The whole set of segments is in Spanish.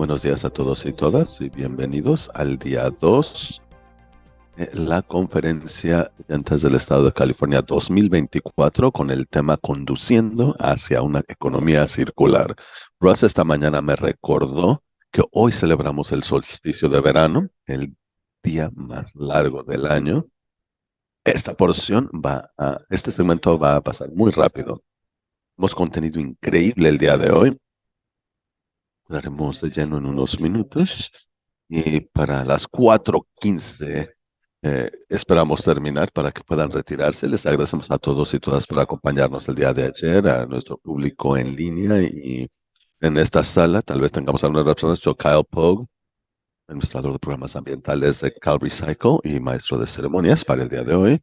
Buenos días a todos y todas y bienvenidos al día 2 de la conferencia de Llantas del Estado de California 2024 con el tema Conduciendo hacia una economía circular. Russ esta mañana me recordó que hoy celebramos el solsticio de verano, el día más largo del año. Este segmento va a pasar muy rápido. Hemos contenido increíble el día de hoy. Hablaremos de lleno en unos minutos y para las 4:15 esperamos terminar para que puedan retirarse. Les agradecemos a todos y todas por acompañarnos el día de ayer, a nuestro público en línea y en esta sala. Tal vez tengamos algunas personas. Yo, Kyle Pogue, administrador de programas ambientales de Cal Recycle y maestro de ceremonias para el día de hoy.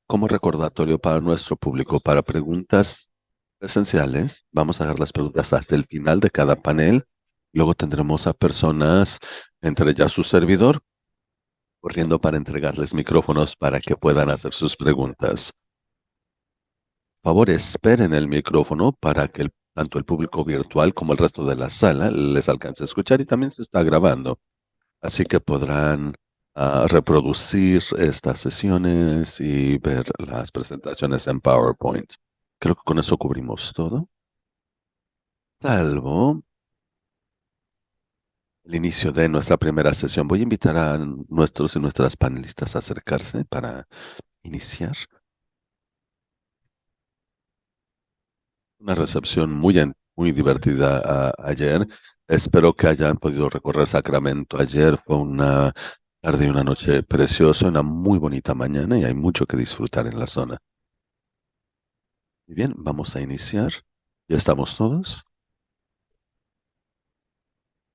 Como recordatorio para nuestro público, para preguntas esenciales, vamos a dar las preguntas hasta el final de cada panel. Luego tendremos a personas, entre ellas su servidor, corriendo para entregarles micrófonos para que puedan hacer sus preguntas. Por favor, esperen el micrófono para que tanto el público virtual como el resto de la sala les alcance a escuchar y también se está grabando. Así que podrán reproducir estas sesiones y ver las presentaciones en PowerPoint. Creo que con eso cubrimos todo. Salvo el inicio de nuestra primera sesión. Voy a invitar a nuestros y nuestras panelistas a acercarse para iniciar. Una recepción muy divertida ayer. Espero que hayan podido recorrer Sacramento ayer. Fue una tarde y una noche preciosa, una muy bonita mañana y hay mucho que disfrutar en la zona. Muy bien, vamos a iniciar. Ya estamos todos.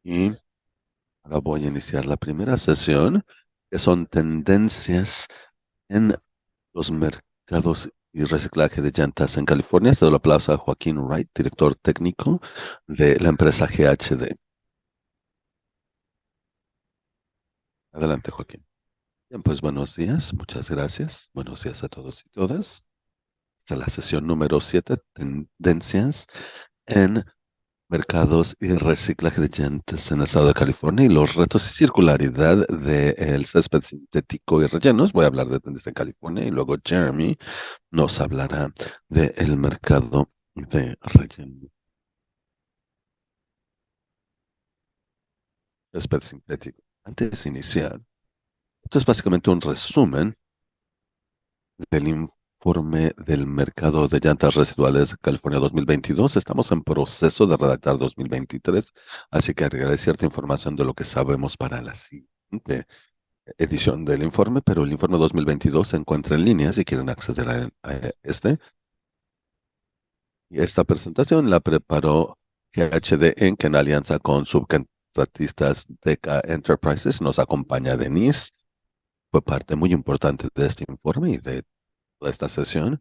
Y ahora voy a iniciar la primera sesión, que son tendencias en los mercados y reciclaje de llantas en California. Se da el aplauso a Joaquín Wright, director técnico de la empresa GHD. Adelante, Joaquín. Bien, pues buenos días, muchas gracias. Buenos días a todos y todas. Esta es la sesión número 7, tendencias en mercados y reciclaje de llantas en el estado de California y los retos y circularidad del césped sintético y rellenos. Voy a hablar de tendencias en California y luego Jeremy nos hablará del mercado de relleno. Césped sintético. Antes de iniciar, esto es básicamente un resumen del informe del mercado de llantas residuales California 2022. Estamos en proceso de redactar 2023, así que agregaré cierta información de lo que sabemos para la siguiente edición del informe, pero el informe 2022 se encuentra en línea si quieren acceder a este. Y esta presentación la preparó GHD Inc. en alianza con subcontratistas DECA Enterprises. Nos acompaña Denise, fue parte muy importante de este informe y de toda esta sesión.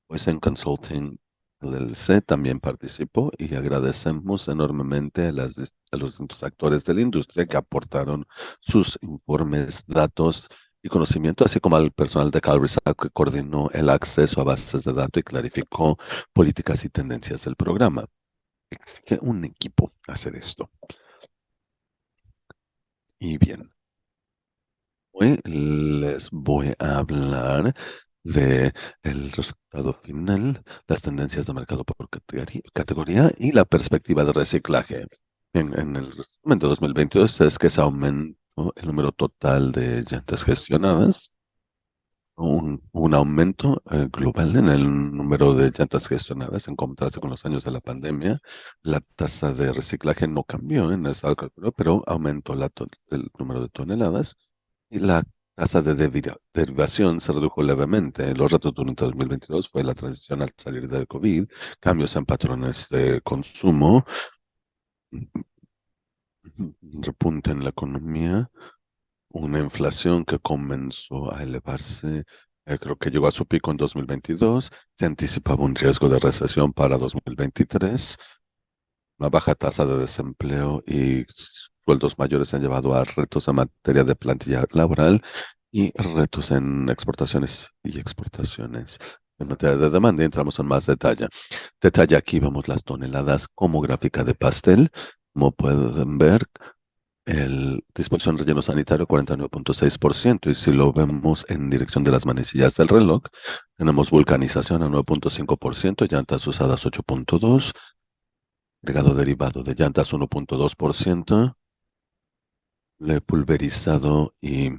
Pues en Consulting LLC también participó y agradecemos enormemente a los distintos actores de la industria que aportaron sus informes, datos y conocimiento, así como al personal de CalRecycle que coordinó el acceso a bases de datos y clarificó políticas y tendencias del programa. Exige un equipo hacer esto. Y bien, hoy les voy a hablar de el resultado final, las tendencias de mercado por categoría y la perspectiva de reciclaje. En el resumen de 2022 es que se aumentó el número total de llantas gestionadas, un aumento global en el número de llantas gestionadas en contraste con los años de la pandemia. La tasa de reciclaje no cambió en el estado de California, pero aumentó el número de toneladas y la tasa de derivación se redujo levemente. Los retos durante 2022 fue la transición al salir del COVID, cambios en patrones de consumo, repunte en la economía, una inflación que comenzó a elevarse, creo que llegó a su pico en 2022, se anticipaba un riesgo de recesión para 2023, una baja tasa de desempleo y sueldos mayores han llevado a retos en materia de plantilla laboral y retos en exportaciones y exportaciones. En materia de demanda entramos en más detalle. Detalle aquí vemos las toneladas como gráfica de pastel. Como pueden ver, el disposición de relleno sanitario 49,6%, y si lo vemos en dirección de las manecillas del reloj, tenemos vulcanización a 9,5%, llantas usadas 8,2%, agregado derivado de llantas 1,2%, le pulverizado y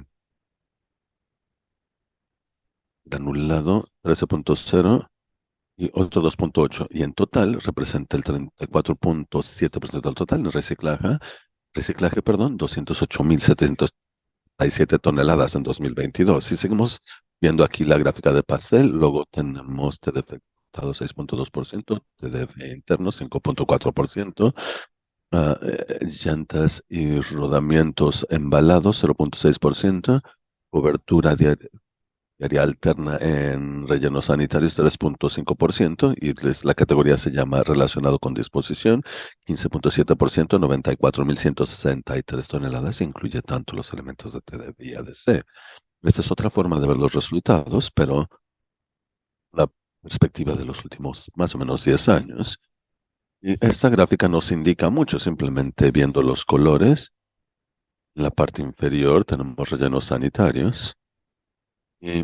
granulado 13,0%, y otro 2,8%, y en total representa el 34,7% del total en reciclaje, perdón, 208.737 toneladas en 2022. Si seguimos viendo aquí la gráfica de pastel, luego tenemos TDF exportado 6,2%, TDF interno 5,4%, llantas y rodamientos embalados 0,6%, cobertura diaria alterna en rellenos sanitarios 3,5%, y la categoría se llama relacionado con disposición 15,7%, 94.163 toneladas, incluye tanto los elementos de TDB y ADC. Esta es otra forma de ver los resultados, pero la perspectiva de los últimos más o menos 10 años. Y esta gráfica nos indica mucho, simplemente viendo los colores. En la parte inferior tenemos rellenos sanitarios, y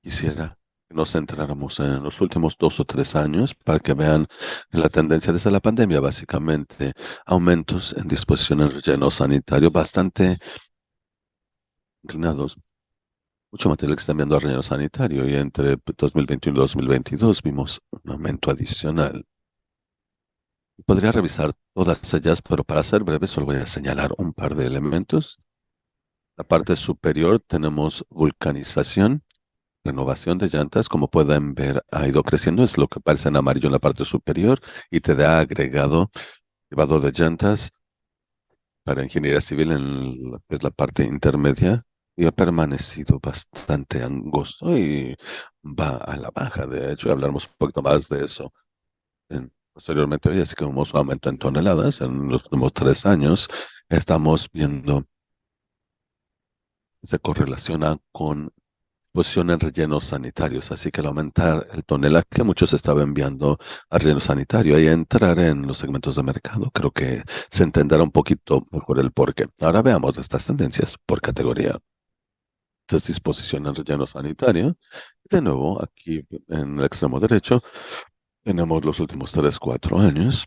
quisiera que nos centráramos en los últimos 2 o 3 años para que vean la tendencia desde la pandemia, básicamente, aumentos en disposición en relleno sanitario bastante inclinados. Mucho material que está enviando al relleno sanitario, y entre 2021 y 2022 vimos un aumento adicional. Podría revisar todas ellas, pero para ser breve solo voy a señalar un par de elementos. La parte superior tenemos vulcanización, renovación de llantas. Como pueden ver, ha ido creciendo, es lo que parece en amarillo en la parte superior, y te da agregado llevado de llantas para ingeniería civil en lo que es la parte intermedia, y ha permanecido bastante angosto y va a la baja. De hecho, hablaremos un poquito más de eso posteriormente hoy, así que vemos un aumento en toneladas en los últimos 3 años. Estamos viendo, se correlaciona con posición en rellenos sanitarios, así que al aumentar el tonelaje, muchos estaban enviando a relleno sanitario y a entrar en los segmentos de mercado. Creo que se entenderá un poquito mejor el porqué. Ahora veamos estas tendencias por categoría. Entonces, disposición en relleno sanitario. De nuevo, aquí en el extremo derecho, tenemos los últimos 3, 4 años.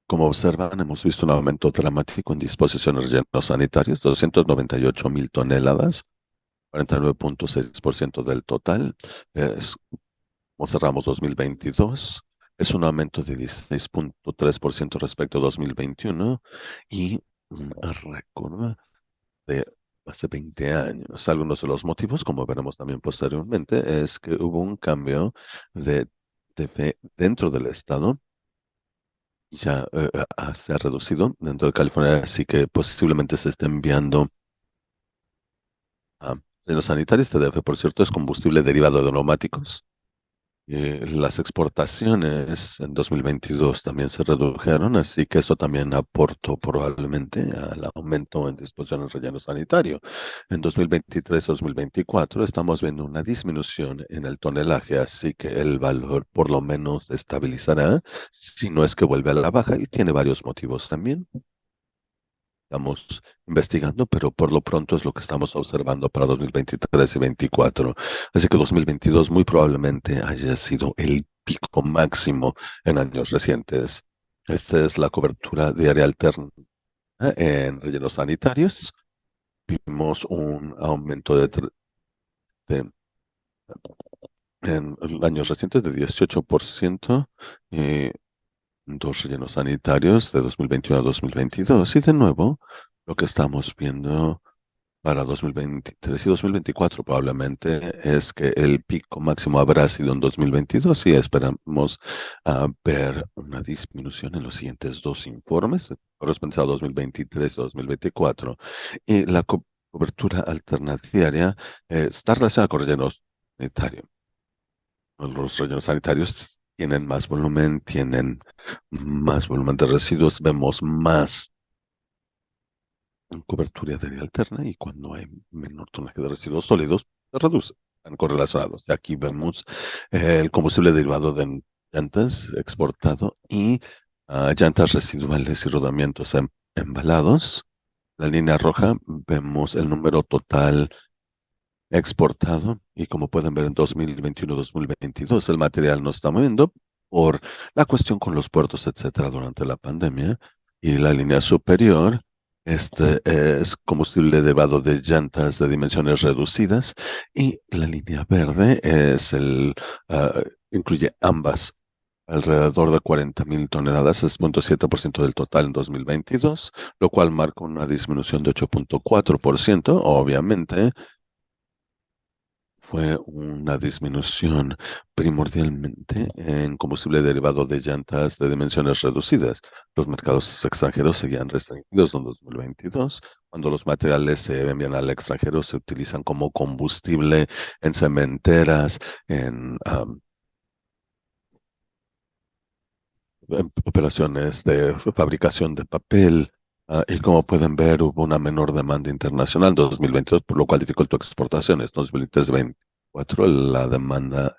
Como observan, hemos visto un aumento dramático en disposición de rellenos sanitarios, 298.000 toneladas, 49,6% del total. Es, como cerramos 2022, es un aumento de 16,3% respecto a 2021, y un récord de hace 20 años. Algunos de los motivos, como veremos también posteriormente, es que hubo un cambio de, de fe dentro del Estado. Ya se ha reducido dentro de California, así que posiblemente se esté enviando a en los sanitarios. TDF, por cierto, es combustible derivado de neumáticos. Las exportaciones en 2022 también se redujeron, así que eso también aportó probablemente al aumento en disposición en relleno sanitario. En 2023-2024 estamos viendo una disminución en el tonelaje, así que el valor por lo menos estabilizará, si no es que vuelve a la baja, y tiene varios motivos también. Estamos investigando, pero por lo pronto es lo que estamos observando para 2023 y 2024. Así que 2022 muy probablemente haya sido el pico máximo en años recientes. Esta es la cobertura diaria alterna en rellenos sanitarios. Vimos un aumento de- en años recientes de 18%, dos rellenos sanitarios de 2021 a 2022. Y de nuevo, lo que estamos viendo para 2023 y 2024 probablemente es que el pico máximo habrá sido en 2022, y esperamos ver una disminución en los siguientes dos informes correspondientes a 2023 y 2024. Y la cobertura alterna diaria está relacionada con rellenos sanitarios. Los rellenos sanitarios tienen más volumen de residuos, vemos más cobertura de área alterna, y cuando hay menor tonelaje de residuos sólidos, se reduce. Están correlacionados. Y aquí vemos el combustible derivado de llantas exportado y llantas residuales y rodamientos embalados. La línea roja vemos el número total exportado y como pueden ver en 2021-2022 el material no está moviendo por la cuestión con los puertos, etcétera, durante la pandemia. Y la línea superior, este es combustible derivado de llantas de dimensiones reducidas y la línea verde es ah, incluye ambas. Alrededor de 40.000 toneladas, es 0.7% del total en 2022, lo cual marca una disminución de 8.4%. Obviamente, fue una disminución primordialmente en combustible derivado de llantas de dimensiones reducidas. Los mercados extranjeros seguían restringidos en 2022. Cuando los materiales se envían al extranjero, se utilizan como combustible en cementeras, en operaciones de fabricación de papel. Y como pueden ver, hubo una menor demanda internacional en 2022, por lo cual dificultó exportaciones. 2023-2024, la demanda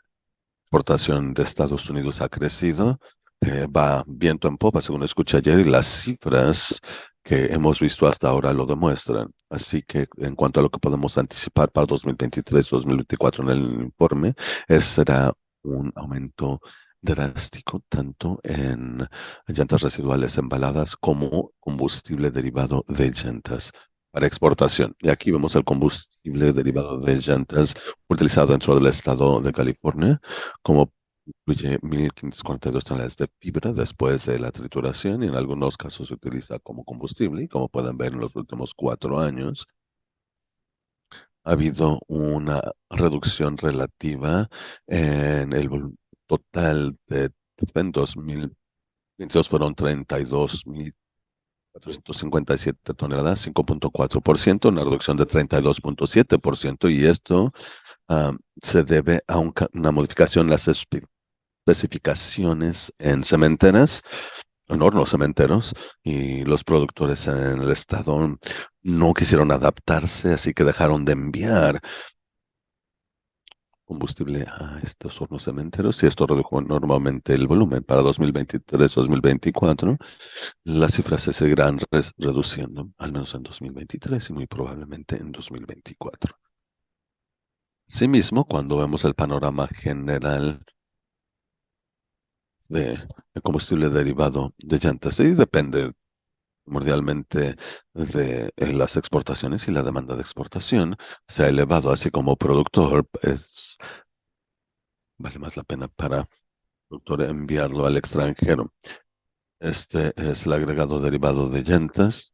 exportación de Estados Unidos ha crecido, va viento en popa, según escuché ayer, y las cifras que hemos visto hasta ahora lo demuestran. Así que en cuanto a lo que podemos anticipar para 2023-2024 en el informe, será un aumento drástico tanto en llantas residuales embaladas como combustible derivado de llantas para exportación. Y aquí vemos el combustible derivado de llantas utilizado dentro del estado de California, como incluye 1.542 toneladas de fibra después de la trituración y en algunos casos se utiliza como combustible. Y como pueden ver en los últimos 4 años, ha habido una reducción relativa en el total de en 2022 fueron 32.457 toneladas, 5.4%, una reducción de 32.7%, y esto se debe a una modificación en las especificaciones en cementeras, en hornos cementeros, y los productores en el estado no quisieron adaptarse, así que dejaron de enviar combustible a estos hornos cementeros y esto redujo enormemente el volumen. Para 2023-2024, las cifras se seguirán reduciendo, al menos en 2023 y muy probablemente en 2024. Asimismo, cuando vemos el panorama general de combustible derivado de llantas, y depende primordialmente de las exportaciones y la demanda de exportación se ha elevado, así como productor, vale más la pena para productor enviarlo al extranjero. Este es el agregado derivado de llantas.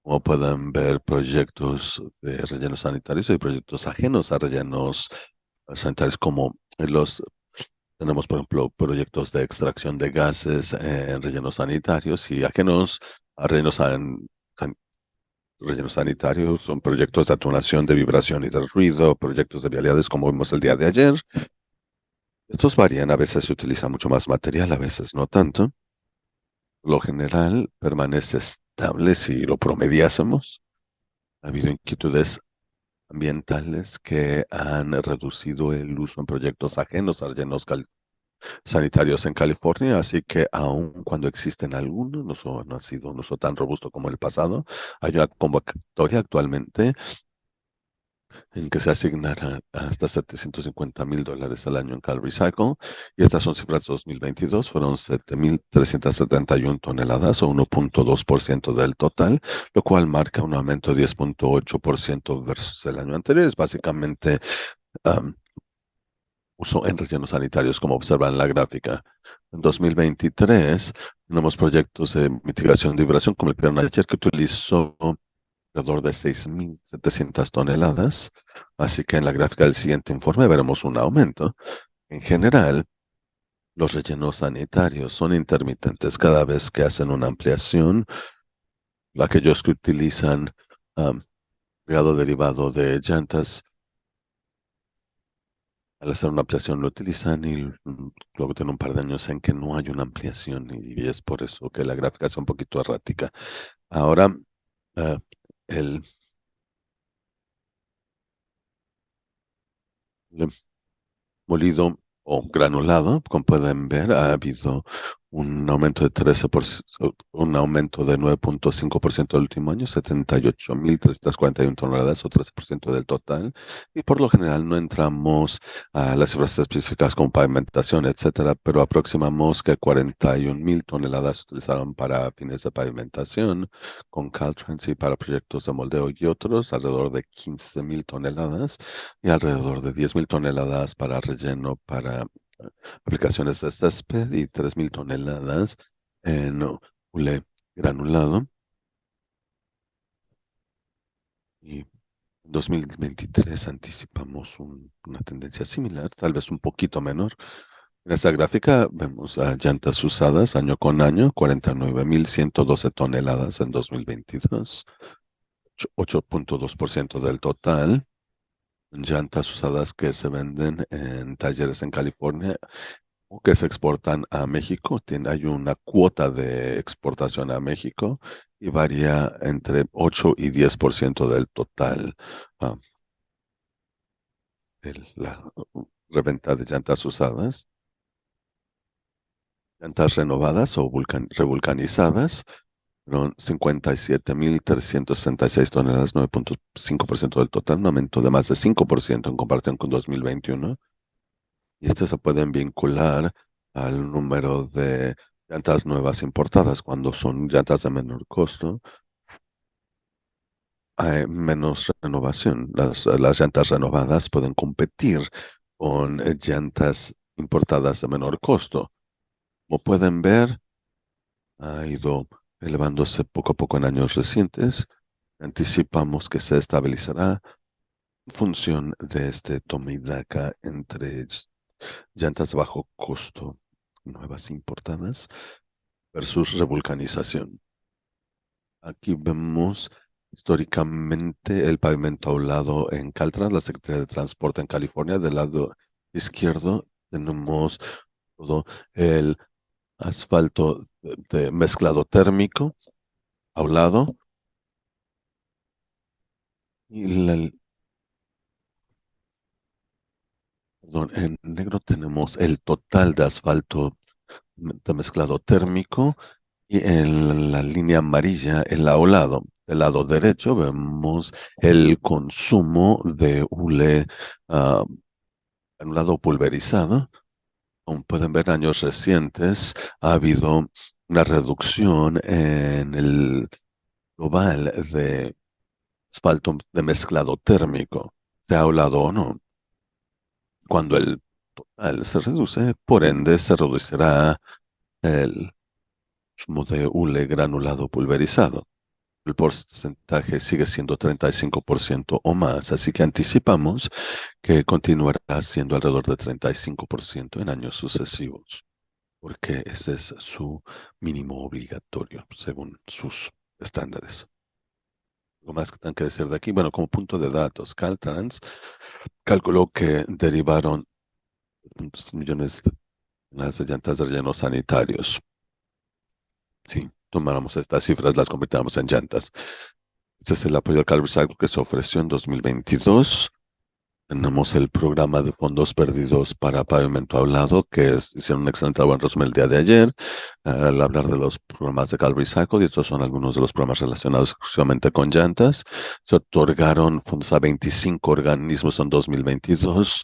Como pueden ver, proyectos de rellenos sanitarios y proyectos ajenos a rellenos sanitarios como los tenemos, por ejemplo, proyectos de extracción de gases en rellenos sanitarios y ajenos a san- rellenos sanitarios. Son proyectos de atenuación de vibración y de ruido, proyectos de vialidades como vimos el día de ayer. Estos varían, a veces se utiliza mucho más material, a veces no tanto. Lo general permanece estable si lo promediásemos. Ha habido inquietudes ambientales que han reducido el uso en proyectos ajenos a rellenos sanitarios en California, así que aun cuando existen algunos, no ha sido un uso tan robusto como el pasado. Hay una convocatoria actualmente en que se asignará hasta $750.000 al año en Cal Recycle, y estas son cifras de 2022, fueron 7.371 toneladas o 1.2% del total, lo cual marca un aumento de 10.8% versus el año anterior. Es básicamente am, uso en rellenos sanitarios, como observan en la gráfica. En 2023 tenemos proyectos de mitigación de vibración, como el que vieron ayer, que utilizó alrededor de 6.700 toneladas. Así que en la gráfica del siguiente informe veremos un aumento. En general, los rellenos sanitarios son intermitentes cada vez que hacen una ampliación. Aquellos que utilizan um, regado derivado de llantas, al hacer una ampliación lo utilizan y luego tiene un par de años en que no hay una ampliación y es por eso que la gráfica es un poquito errática. Ahora, ah, el, el molido o granulado, como pueden ver, ha habido un aumento de 13%, un aumento de 9.5% del último año, 78.341 toneladas o 13% del total. Y por lo general no entramos a las cifras específicas con pavimentación, etcétera, pero aproximamos que 41.000 toneladas se utilizaron para fines de pavimentación con Caltrans y para proyectos de moldeo y otros, alrededor de 15.000 toneladas y alrededor de 10.000 toneladas para relleno para aplicaciones de césped y 3.000 toneladas en hule granulado. Y en 2023 anticipamos una tendencia similar, tal vez un poquito menor. En esta gráfica vemos a llantas usadas año con año, 49.112 toneladas en 2022, 8.2% del total. Llantas usadas que se venden en talleres en California o que se exportan a México. Hay una cuota de exportación a México y varía entre 8 y 10% del total. ah, la reventa de llantas usadas, llantas renovadas o revulcanizadas. Fueron 57.366 toneladas, 9.5% del total, un aumento de más de 5% en comparación con 2021. Y estos se pueden vincular al número de llantas nuevas importadas. Cuando son llantas de menor costo, hay menos renovación. Las llantas renovadas pueden competir con llantas importadas de menor costo. Como pueden ver, ha ido elevándose poco a poco en años recientes. Anticipamos que se estabilizará en función de este toma y daca entre llantas de bajo costo nuevas importadas versus revulcanización. Aquí vemos históricamente el pavimento lado en Caltrans, la Secretaría de Transporte en California. Del lado izquierdo tenemos todo el asfalto de mezclado térmico a un lado y perdón, en negro tenemos el total de asfalto de mezclado térmico. Y en la línea amarilla, el lado, del lado derecho, vemos el consumo de hule ah, en un lado pulverizado. Como pueden ver, años recientes ha habido una reducción en el global de asfalto de mezclado térmico, sea lado o no. Cuando el total se reduce, por ende, se reducirá el consumo de hule granulado pulverizado. El porcentaje sigue siendo 35% o más, así que anticipamos que continuará siendo alrededor de 35% en años sucesivos, porque ese es su mínimo obligatorio según sus estándares. Algo más que tengan que decir de aquí. Bueno, como punto de datos, Caltrans calculó que derivaron millones de toneladas de llantas de rellenos sanitarios. Si tomáramos estas cifras, las convirtiéramos en llantas. Este es el apoyo al Calvary Cycle que se ofreció en 2022. Tenemos el programa de fondos perdidos para pavimento hablado, hicieron un excelente trabajo en resumen el día de ayer, al hablar de los programas de Calvary Cycle, y estos son algunos de los programas relacionados exclusivamente con llantas. Se otorgaron fondos a 25 organismos en 2022.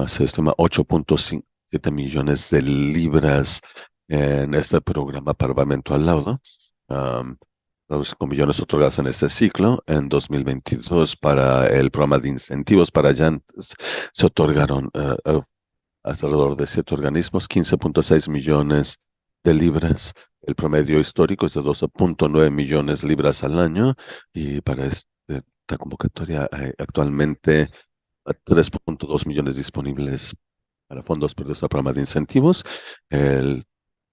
Se estima 8.7 millones de libras en este programa para pavimento al laudo. Los 5 millones otorgados en este ciclo. En 2022, para el programa de incentivos para llantas, se otorgaron alrededor de 7 organismos, 15.6 millones de libras. El promedio histórico es de 12.9 millones de libras al año. Y para esta convocatoria hay actualmente 3.2 millones disponibles para fondos perdidos al programa de incentivos. El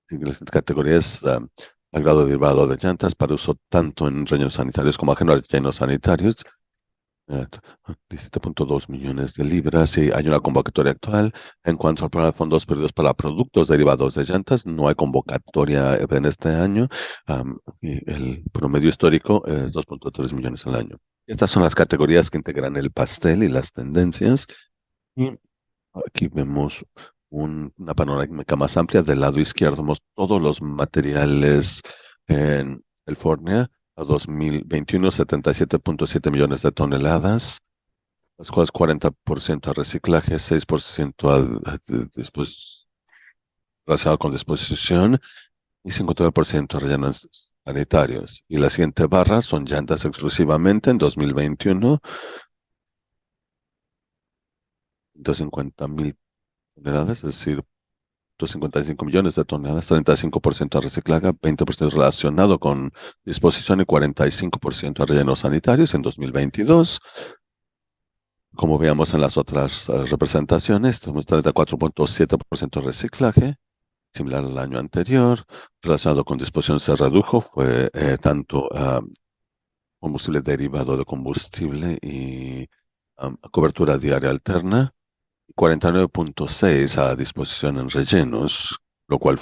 las categorías al grado derivado de llantas para uso tanto en rellenos sanitarios como ajeno a rellenos sanitarios. eh, 17.2 millones de libras y hay una convocatoria actual. En cuanto al programa de fondos perdidos para productos derivados de llantas, no hay convocatoria en este año. Y el promedio histórico es 2.3 millones al año. Estas son las categorías que integran el pastel y las tendencias. Y aquí vemos una panorámica más amplia. Del lado izquierdo vemos todos los materiales en California a 2021, 77.7 millones de toneladas, las cuales 40% a reciclaje, 6% después relacionado con disposición y 59% a rellenos sanitarios. Y la siguiente barra son llantas exclusivamente en 2021, 250 mil toneladas, es decir, 255 millones de toneladas, 35% a reciclaje, 20% relacionado con disposición y 45% a rellenos sanitarios en 2022. Como veamos en las otras representaciones, tenemos 34.7% reciclaje, similar al año anterior. Relacionado con disposición se redujo, fue tanto combustible derivado de combustible y cobertura diaria alterna. 49.6 a disposición en rellenos, lo cual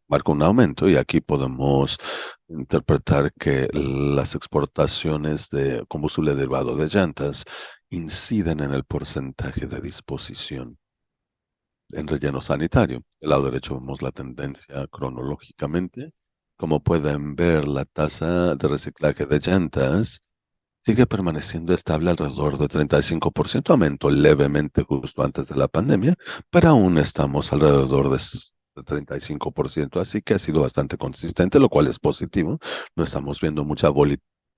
marca un aumento y aquí podemos interpretar que las exportaciones de combustible derivado de llantas inciden en el porcentaje de disposición en relleno sanitario. Del lado derecho vemos la tendencia cronológicamente. Como pueden ver, la tasa de reciclaje de llantas sigue permaneciendo estable alrededor de 35%, aumentó levemente justo antes de la pandemia, pero aún estamos alrededor de 35%, así que ha sido bastante consistente, lo cual es positivo. No estamos viendo mucha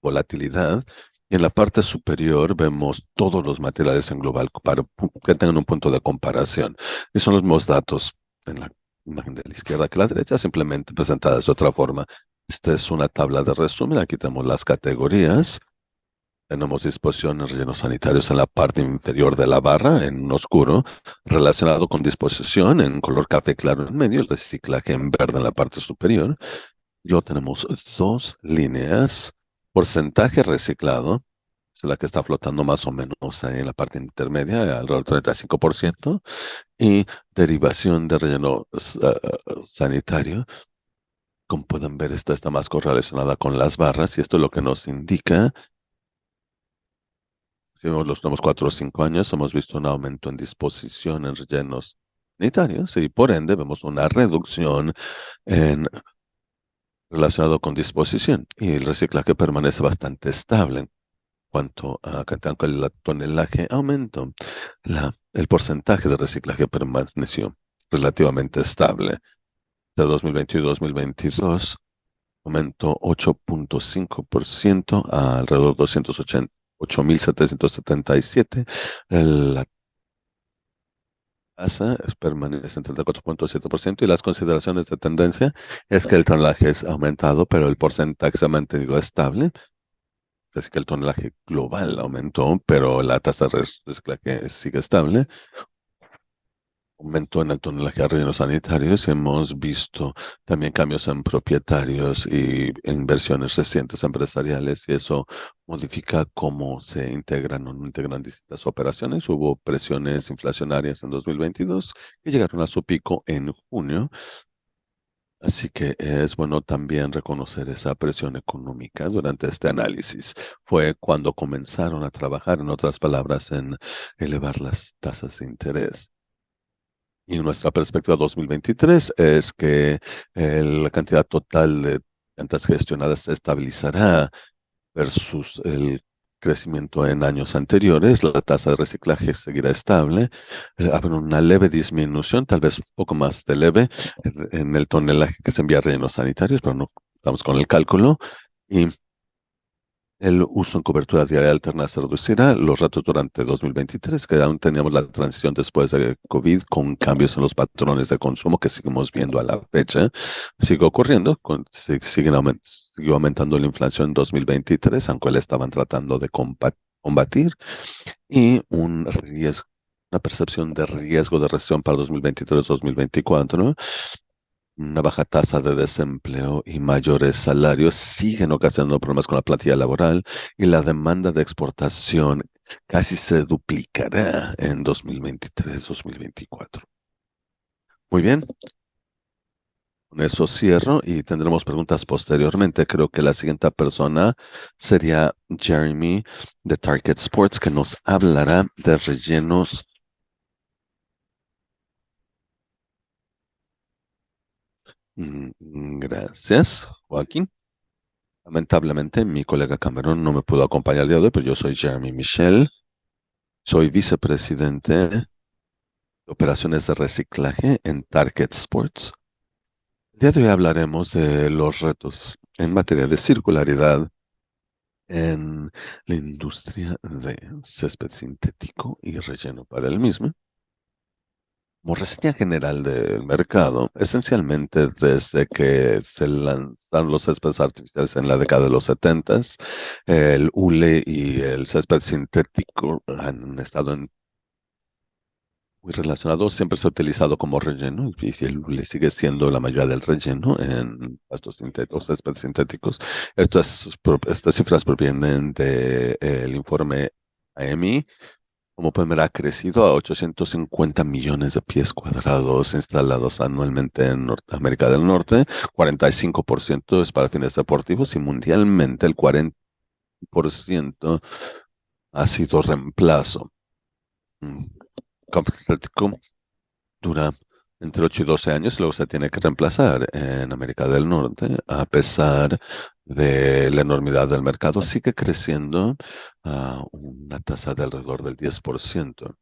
volatilidad. Y en la parte superior vemos todos los materiales en global para que tengan un punto de comparación. Y son los mismos datos en la imagen de la izquierda que la derecha, simplemente presentadas de otra forma. Esta es una tabla de resumen. Aquí tenemos las categorías. Tenemos disposición en rellenos sanitarios en la parte inferior de la barra, en oscuro, relacionado con disposición en color café claro en medio, el reciclaje en verde en la parte superior. Luego tenemos dos líneas, porcentaje reciclado, es la que está flotando más o menos ahí en la parte intermedia, alrededor del 35%, y derivación de relleno sanitario. Como pueden ver, esta está más correlacionada con las barras, y esto es lo que nos indica. Si vemos los últimos 4 o 5 años, hemos visto un aumento en disposición en rellenos sanitarios y por ende vemos una reducción en relacionado con disposición y el reciclaje permanece bastante estable. En cuanto a cantidad con el tonelaje aumentó, el porcentaje de reciclaje permaneció relativamente estable. De 2021 y 2022 aumentó 8.5% a alrededor de 288.777. La tasa permanece en 34.7% y las consideraciones de tendencia es que el tonelaje es aumentado, pero el porcentaje se ha mantenido estable. Así que el tonelaje global aumentó, pero la tasa de reciclaje sigue estable. Aumentó en el tonelaje de rellenos sanitarios y hemos visto también cambios en propietarios y inversiones recientes empresariales y eso modifica cómo se integran o no integran distintas operaciones. Hubo presiones inflacionarias en 2022 que llegaron a su pico en junio, así que es bueno también reconocer esa presión económica durante este análisis. Fue cuando comenzaron a trabajar, en otras palabras, en elevar las tasas de interés. Y nuestra perspectiva 2023 es que la cantidad total de ventas gestionadas se estabilizará versus el crecimiento en años anteriores. La tasa de reciclaje seguirá estable. Habrá una leve disminución, tal vez un poco más de leve, en el tonelaje que se envía a rellenos sanitarios, pero no estamos con el cálculo. Y el uso en cobertura diaria alterna se reducirá. Los ratos durante 2023, que aún teníamos la transición después de COVID con cambios en los patrones de consumo que seguimos viendo a la fecha, sigue ocurriendo. Siguió aumentando la inflación en 2023, aunque la estaban tratando de combatir, y una percepción de riesgo de recesión para 2023-2024. Una baja tasa de desempleo y mayores salarios siguen ocasionando problemas con la plantilla laboral y la demanda de exportación casi se duplicará en 2023-2024. Muy bien, con eso cierro y tendremos preguntas posteriormente. Creo que la siguiente persona sería Jeremy de Target Sports, que nos hablará de rellenos Gracias, Joaquín. Lamentablemente, mi colega Cameron no me pudo acompañar el día de hoy, pero yo soy Jeremy Michel, soy vicepresidente de operaciones de reciclaje en Target Sports. El día de hoy hablaremos de los retos en materia de circularidad en la industria de césped sintético y relleno para el mismo. Como reseña general del mercado, esencialmente desde que se lanzaron los céspedes artificiales en la década de los 70, el hule y el césped sintético han estado muy relacionados, siempre se ha utilizado como relleno y si el hule sigue siendo la mayoría del relleno en pastos sintéticos, céspedes sintéticos. Estas cifras provienen del informe AMI. Como pueden ver, ha crecido a 850 millones de pies cuadrados instalados anualmente en América del Norte. 45% es para fines deportivos y mundialmente el 40% ha sido reemplazo. Un campo sintético dura entre 8 y 12 años, luego se tiene que reemplazar en América del Norte, a pesar de la enormidad del mercado, sigue creciendo a una tasa de alrededor del 10%.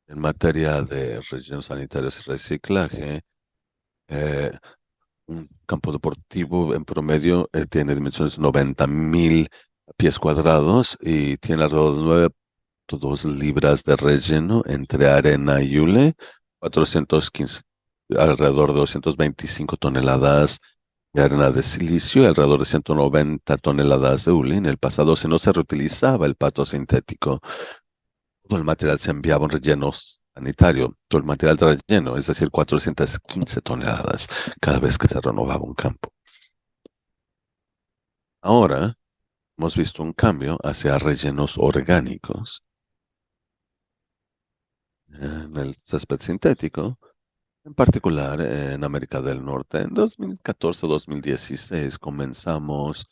En materia de rellenos sanitarios y reciclaje, eh, un campo deportivo en promedio tiene dimensiones de 90.000 pies cuadrados y tiene alrededor de 9.2 libras de relleno entre arena y hule, 415, alrededor de 225 toneladas de arena de silicio y alrededor de 190 toneladas de hule. En el pasado, si no se reutilizaba el pasto sintético, todo el material se enviaba a un relleno sanitario, todo el material de relleno, es decir, 415 toneladas cada vez que se renovaba un campo. Ahora hemos visto un cambio hacia rellenos orgánicos en el césped sintético, en particular en América del Norte. En 2014-2016 comenzamos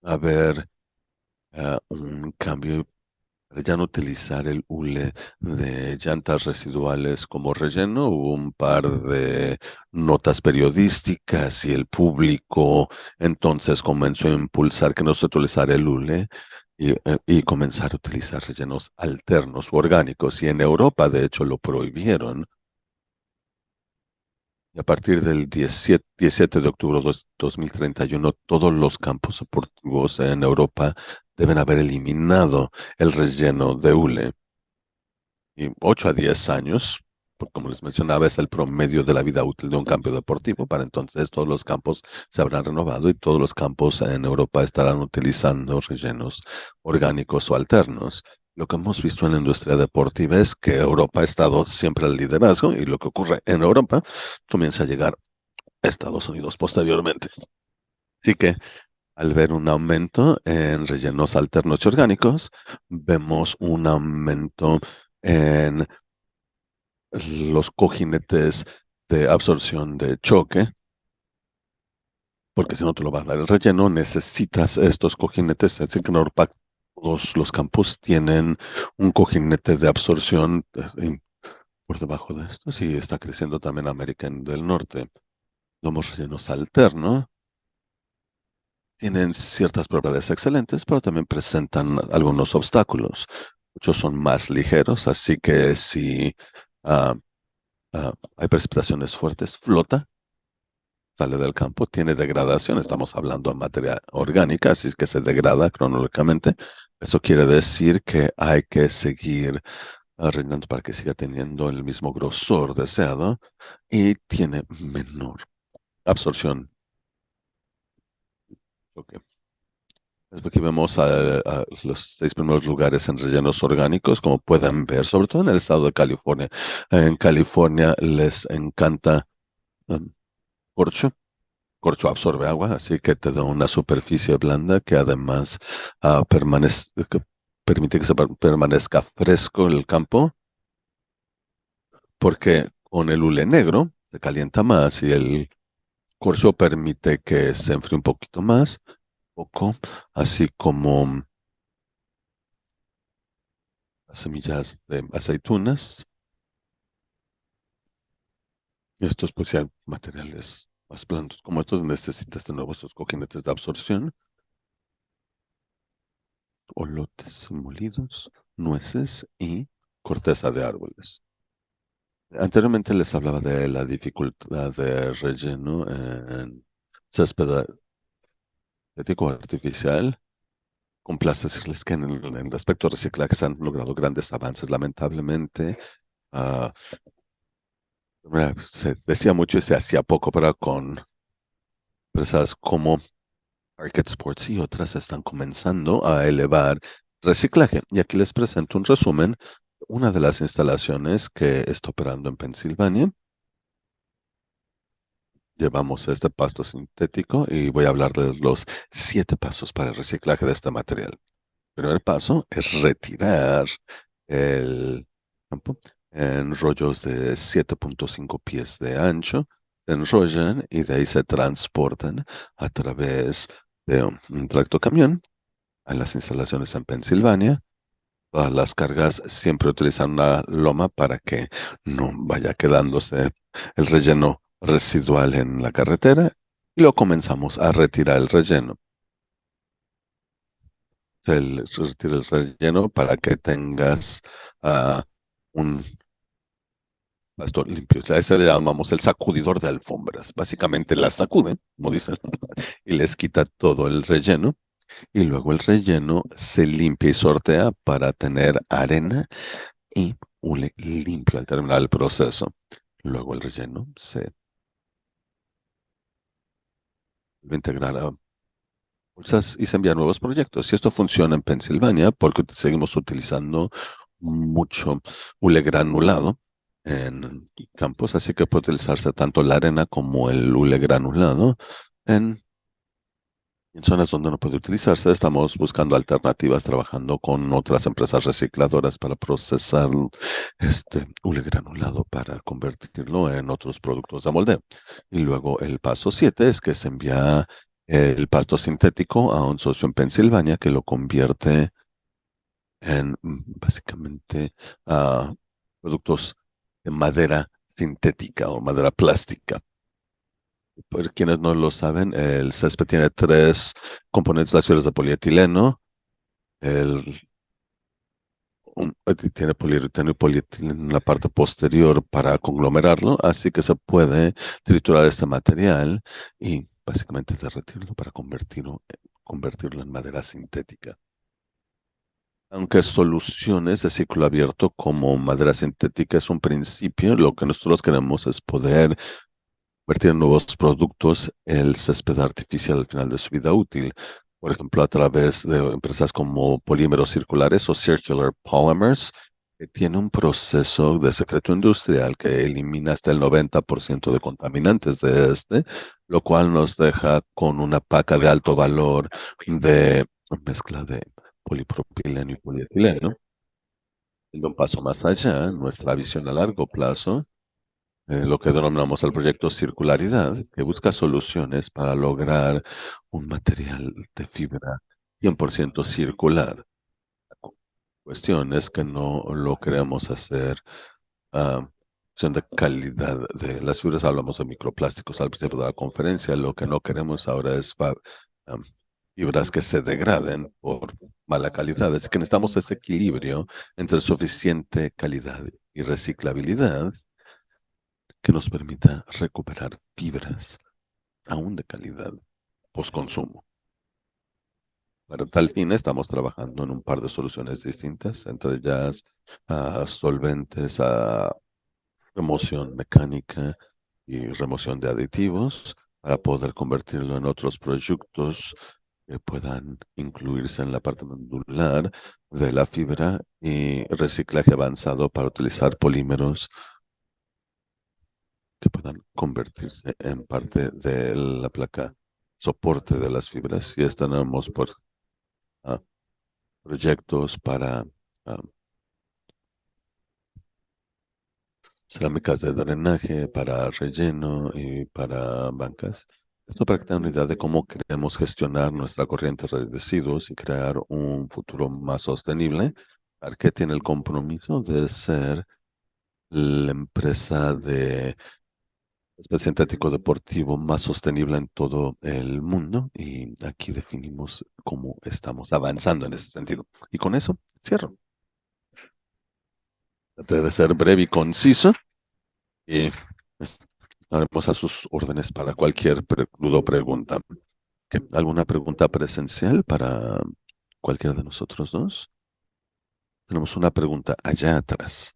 a ver un cambio de ya no utilizar el hule de llantas residuales como relleno. Hubo un par de notas periodísticas y el público entonces comenzó a impulsar que no se utilizara el hule y comenzar a utilizar rellenos alternos u orgánicos. Y en Europa, de hecho, lo prohibieron. Y a partir del 17 de octubre de 2031, todos los campos deportivos en Europa deben haber eliminado el relleno de hule. Y 8 a 10 años, porque como les mencionaba, es el promedio de la vida útil de un campo deportivo. Para entonces todos los campos se habrán renovado y todos los campos en Europa estarán utilizando rellenos orgánicos o alternos. Lo que hemos visto en la industria deportiva es que Europa ha estado siempre al liderazgo y lo que ocurre en Europa comienza a llegar a Estados Unidos posteriormente. Así que al ver un aumento en rellenos alternos y orgánicos, vemos un aumento en los cojinetes de absorción de choque, porque si no te lo va a dar el relleno, necesitas estos cojinetes. Así que en Europa todos los campos tienen un cojinete de absorción por debajo de esto. Sí, está creciendo también América del Norte. Los rellenos alternos tienen ciertas propiedades excelentes, pero también presentan algunos obstáculos. Muchos son más ligeros, así que si ah, hay precipitaciones fuertes, flota, sale del campo, tiene degradación, estamos hablando de materia orgánica, así es que se degrada cronológicamente. Eso quiere decir que hay que seguir rellenando para que siga teniendo el mismo grosor deseado y tiene menor absorción. Ok. Aquí vemos a los 6 primeros lugares en rellenos orgánicos, como pueden ver, sobre todo en el estado de California. En California les encanta um, corcho. Corcho absorbe agua, así que te da una superficie blanda que además que permite que permanezca fresco el campo, porque con el hule negro se calienta más y el corcho permite que se enfríe un poquito más, poco, así como las semillas de aceitunas Estos pues sean materiales más blandos. Como estos necesitas de nuevo estos cojinetes de absorción, o lotes molidos, nueces y corteza de árboles. Anteriormente les hablaba de la dificultad de relleno en césped sintético artificial. Complace decirles que en el aspecto de reciclaje se han logrado grandes avances. Lamentablemente, ah, se decía mucho y se hacía poco, pero con empresas como Arcade Sports y otras están comenzando a elevar reciclaje. Y aquí les presento un resumen. Una de las instalaciones que está operando en Pensilvania. Llevamos este pasto sintético y voy a hablar de los 7 pasos para el reciclaje de este material. El primer paso es retirar el campo en rollos de 7.5 pies de ancho. Se enrollan y de ahí se transportan a través de un tractocamión a las instalaciones en Pensilvania. Todas las cargas siempre utilizan una loma para que no vaya quedándose el relleno residual en la carretera y lo comenzamos a retirar el relleno. Se retira el relleno para que tengas ah, un pasto limpio. O sea, a ese le llamamos el sacudidor de alfombras. Básicamente la sacuden, como dicen, y les quita todo el relleno. Y luego el relleno se limpia y sortea para tener arena y hule limpio al terminar el proceso. Luego el relleno se va a integrar a bolsas y se envía a nuevos proyectos. Y esto funciona en Pensilvania porque seguimos utilizando mucho hule granulado en campos, así que puede utilizarse tanto la arena como el hule granulado en en zonas donde no puede utilizarse. Estamos buscando alternativas, trabajando con otras empresas recicladoras para procesar este hule granulado para convertirlo en otros productos de moldeo. Y luego el paso 7 es que se envía el pasto sintético a un socio en Pensilvania que lo convierte en básicamente productos de madera sintética o madera plástica. Por quienes no lo saben, el césped tiene 3 componentes: las fibras de polietileno, el, tiene poliuretano y polietileno en la parte posterior para conglomerarlo, así que se puede triturar este material y básicamente derretirlo para convertirlo en madera sintética. Aunque soluciones de ciclo abierto como madera sintética es un principio, lo que nosotros queremos es poder convertir en nuevos productos el césped artificial al final de su vida útil. Por ejemplo, a través de empresas como polímeros circulares o circular polymers, que tiene un proceso de secreto industrial que elimina hasta el 90% de contaminantes de este, lo cual nos deja con una paca de alto valor de mezcla de polipropileno y polietileno. Yendo un paso más allá, nuestra visión a largo plazo, lo que denominamos el proyecto Circularidad, que busca soluciones para lograr un material de fibra 100% circular. La cuestión es que no lo queremos hacer cuestión de calidad de las fibras. Hablamos de microplásticos al principio de la conferencia. Lo que no queremos ahora es am, fibras que se degraden por mala calidad. Es que necesitamos ese equilibrio entre suficiente calidad y reciclabilidad que nos permita recuperar fibras aún de calidad post-consumo. Para tal fin estamos trabajando en un par de soluciones distintas, entre ellas solventes, remoción mecánica y remoción de aditivos, para poder convertirlo en otros productos que puedan incluirse en la parte medular de la fibra, y reciclaje avanzado para utilizar polímeros que puedan convertirse en parte de la placa soporte de las fibras. Y tenemos por ah, proyectos para ah, cerámicas de drenaje, para relleno y para bancas. Esto para que tengan una idea de cómo queremos gestionar nuestra corriente de residuos y crear un futuro más sostenible. Arque tiene el compromiso de ser la empresa de césped sintético deportivo más sostenible en todo el mundo y aquí definimos cómo estamos avanzando en ese sentido. Y con eso cierro. Traté de ser breve y conciso y estaremos a sus órdenes para cualquier duda o pregunta. ¿Alguna pregunta presencial para cualquiera de nosotros dos? Tenemos una pregunta allá atrás.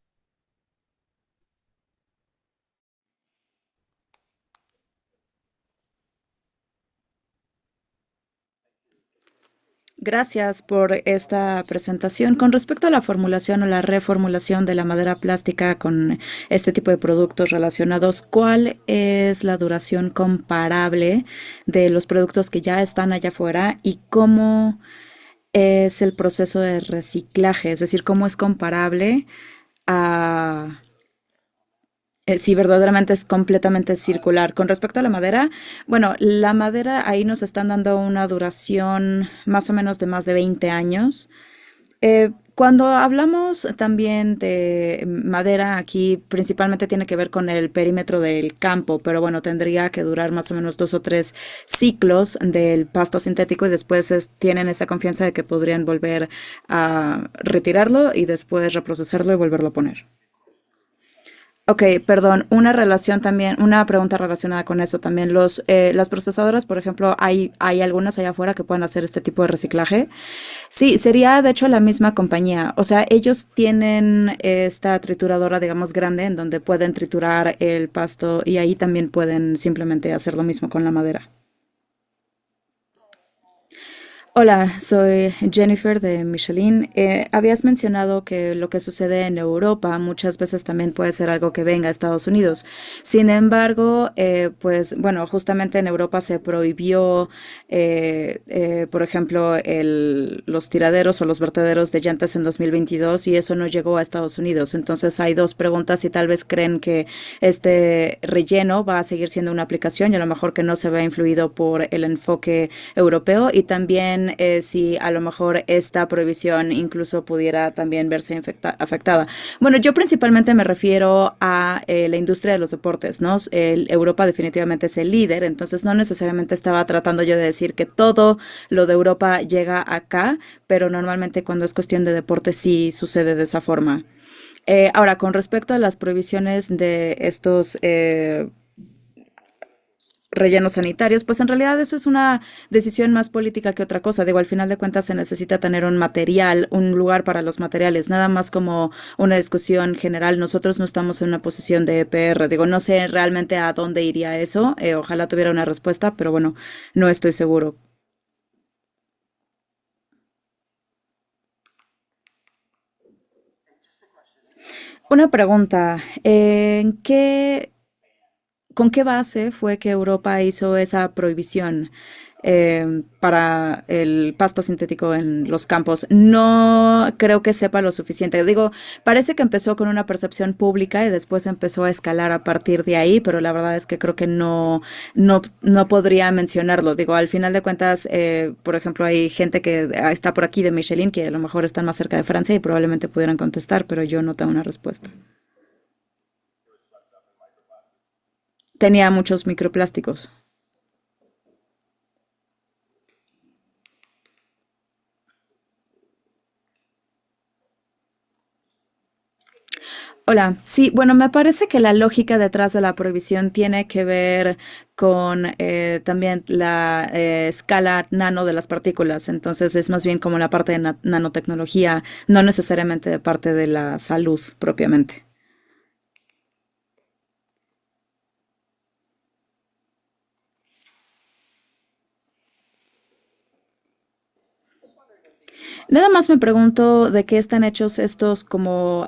Gracias por esta presentación. Con respecto a la formulación o la reformulación de la madera plástica con este tipo de productos relacionados, ¿cuál es la duración comparable de los productos que ya están allá afuera y cómo es el proceso de reciclaje? Es decir, ¿cómo es comparable a si verdaderamente es completamente circular? Con respecto a la madera, bueno, la madera ahí nos están dando una duración más o menos de más de 20 años. Cuando hablamos también de madera, aquí principalmente tiene que ver con el perímetro del campo, pero bueno, tendría que durar más o menos 2 o 3 ciclos del pasto sintético y después tienen esa confianza de que podrían volver a retirarlo y después reproducirlo y volverlo a poner. Ok, perdón, una relación también, una pregunta relacionada con eso también. Las procesadoras, por ejemplo, hay algunas allá afuera que pueden hacer este tipo de reciclaje. Sí, sería de hecho la misma compañía. O sea, ellos tienen esta trituradora, digamos, grande en donde pueden triturar el pasto y ahí también pueden simplemente hacer lo mismo con la madera. Hola, soy Jennifer de Michelin. Habías mencionado que lo que sucede en Europa muchas veces también puede ser algo que venga a Estados Unidos. Sin embargo, pues bueno, justamente en Europa se prohibió, por ejemplo, los tiraderos o los vertederos de llantas en 2022 y eso no llegó a Estados Unidos. Entonces hay dos preguntas si tal vez creen que este relleno va a seguir siendo una aplicación y a lo mejor que no se vea influido por el enfoque europeo y también si a lo mejor esta prohibición incluso pudiera también verse afectada. Bueno, yo principalmente me refiero a la industria de los deportes, ¿no? Europa definitivamente es el líder, entonces no necesariamente estaba tratando yo de decir que todo lo de Europa llega acá, pero normalmente cuando es cuestión de deportes sí sucede de esa forma. Ahora, con respecto a las prohibiciones de estos rellenos sanitarios, pues en realidad eso es una decisión más política que otra cosa. Digo, al final de cuentas se necesita tener un material, un lugar para los materiales, nada más como una discusión general. Nosotros no estamos en una posición de EPR. Digo, no sé realmente a dónde iría eso. Ojalá tuviera una respuesta, pero bueno, no estoy seguro. Una pregunta, ¿con qué base fue que Europa hizo esa prohibición para el pasto sintético en los campos? No creo que sepa lo suficiente. Digo, parece que empezó con una percepción pública y después empezó a escalar a partir de ahí, pero la verdad es que creo que no podría mencionarlo. Digo, al final de cuentas, por ejemplo, hay gente que está por aquí de Michelin que a lo mejor están más cerca de Francia y probablemente pudieran contestar, pero yo no tengo una respuesta. Tenía muchos microplásticos. Hola, sí, bueno, me parece que la lógica detrás de la prohibición tiene que ver con también la escala nano de las partículas, entonces es más bien como la parte de nanotecnología, no necesariamente de parte de la salud propiamente. Nada más me pregunto de qué están hechos estos como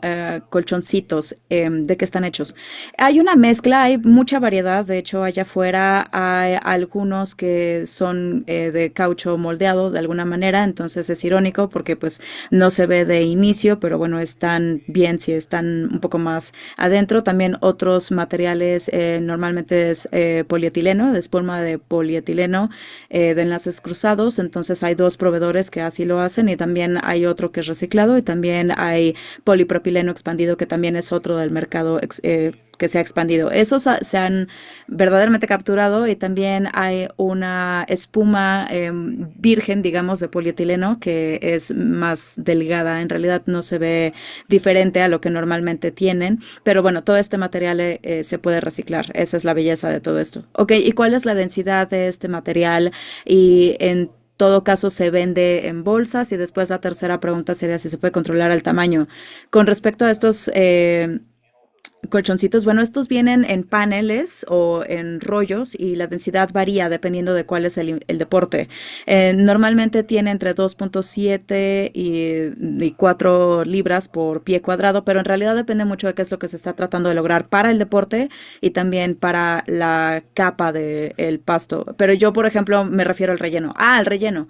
colchoncitos, de qué están hechos. Hay una mezcla, hay mucha variedad, de hecho allá afuera hay algunos que son de caucho moldeado de alguna manera, entonces es irónico porque pues no se ve de inicio, pero bueno, están bien si están un poco más adentro. También otros materiales, normalmente es polietileno, de espuma de polietileno de enlaces cruzados, entonces hay dos proveedores que así lo hacen y también también hay otro que es reciclado y también hay polipropileno expandido que también es otro del mercado que se ha expandido. Esos se han verdaderamente capturado y también hay una espuma virgen, digamos, de polietileno que es más delgada. En realidad no se ve diferente a lo que normalmente tienen, pero bueno, todo este material se puede reciclar. Esa es la belleza de todo esto. Ok, ¿y cuál es la densidad de este material? Y en todo caso se vende en bolsas y después la tercera pregunta sería si se puede controlar el tamaño. Con respecto a estos colchoncitos, bueno, estos vienen en paneles o en rollos y la densidad varía dependiendo de cuál es el deporte. Normalmente tiene entre 2.7 y 4 libras por pie cuadrado, pero en realidad depende mucho de qué es lo que se está tratando de lograr para el deporte y también para la capa del pasto. Pero yo, por ejemplo, me refiero al relleno. Ah, al relleno.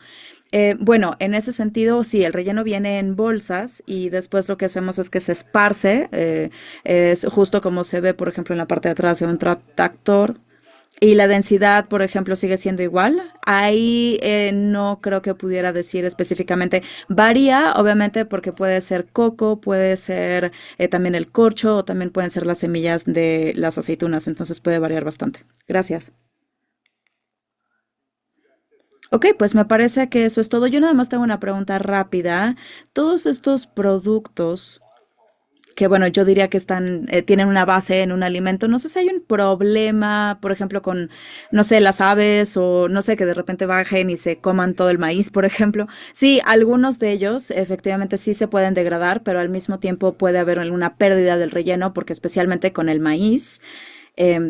Bueno, en ese sentido, sí, el relleno viene en bolsas y después lo que hacemos es que se esparce, es justo como se ve, por ejemplo, en la parte de atrás de un tractor. Y la densidad, por ejemplo, sigue siendo igual. Ahí no creo que pudiera decir específicamente. Varía, obviamente, porque puede ser coco, puede ser también el corcho o también pueden ser las semillas de las aceitunas. Entonces puede variar bastante. Gracias. Ok, pues me parece que eso es todo. Yo nada más tengo una pregunta rápida. Todos estos productos que, bueno, yo diría que tienen una base en un alimento, no sé si hay un problema, por ejemplo, con, no sé, las aves o no sé, que de repente bajen y se coman todo el maíz, por ejemplo. Sí, algunos de ellos efectivamente sí se pueden degradar, pero al mismo tiempo puede haber alguna pérdida del relleno, porque especialmente con el maíz.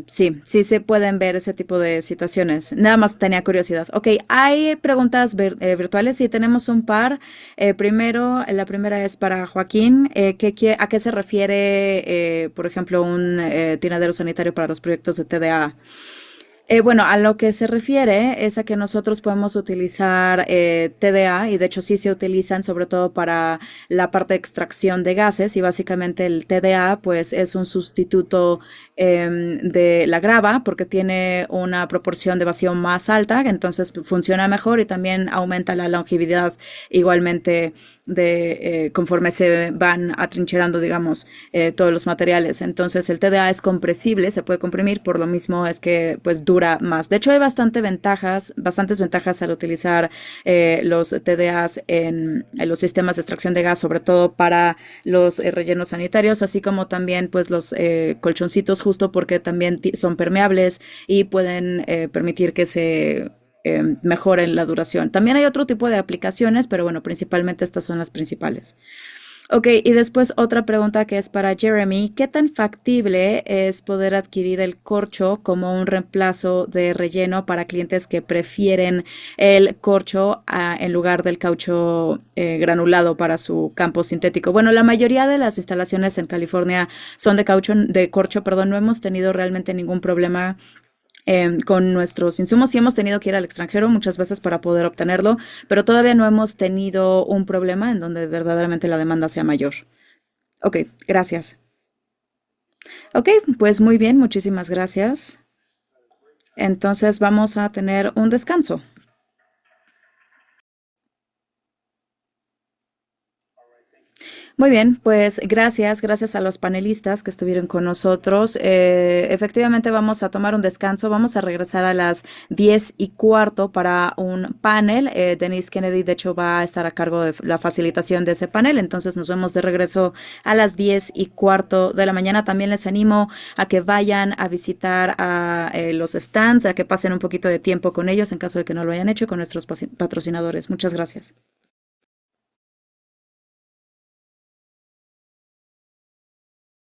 Sí, sí se pueden ver ese tipo de situaciones. Nada más tenía curiosidad. Ok, hay preguntas virtuales. Sí, tenemos un par. Primero, la primera es para Joaquín. ¿A qué se refiere, por ejemplo, un tiradero sanitario para los proyectos de TDA? Bueno, a lo que se refiere es a que nosotros podemos utilizar TDA y de hecho sí se utilizan sobre todo para la parte de extracción de gases y básicamente el TDA pues es un sustituto de la grava porque tiene una proporción de vacío más alta, entonces funciona mejor y también aumenta la longevidad igualmente conforme se van atrincherando, digamos, todos los materiales. Entonces el TDA es compresible, se puede comprimir, por lo mismo es que pues dura más. De hecho hay bastantes ventajas al utilizar los TDAs en los sistemas de extracción de gas, sobre todo para los rellenos sanitarios, así como también pues los colchoncitos, justo porque también son permeables y pueden permitir que se mejoren la duración. También hay otro tipo de aplicaciones, pero bueno, principalmente estas son las principales. Ok, y después otra pregunta que es para Jeremy. ¿Qué tan factible es poder adquirir el corcho como un reemplazo de relleno para clientes que prefieren el corcho en lugar del caucho granulado para su campo sintético? Bueno, la mayoría de las instalaciones en California son de corcho, perdón, no hemos tenido realmente ningún problema con nuestros insumos. Sí hemos tenido que ir al extranjero muchas veces para poder obtenerlo, pero todavía no hemos tenido un problema en donde verdaderamente la demanda sea mayor. Ok, gracias. Ok, pues muy bien, muchísimas gracias. Entonces vamos a tener un descanso. Muy bien, pues gracias a los panelistas que estuvieron con nosotros. Efectivamente vamos a tomar un descanso, vamos a regresar a las 10:15 para un panel. Denise Kennedy, de hecho, va a estar a cargo de la facilitación de ese panel, entonces nos vemos de regreso a las 10:15 de la mañana. También les animo a que vayan a visitar a los stands, a que pasen un poquito de tiempo con ellos en caso de que no lo hayan hecho con nuestros patrocinadores. Muchas gracias.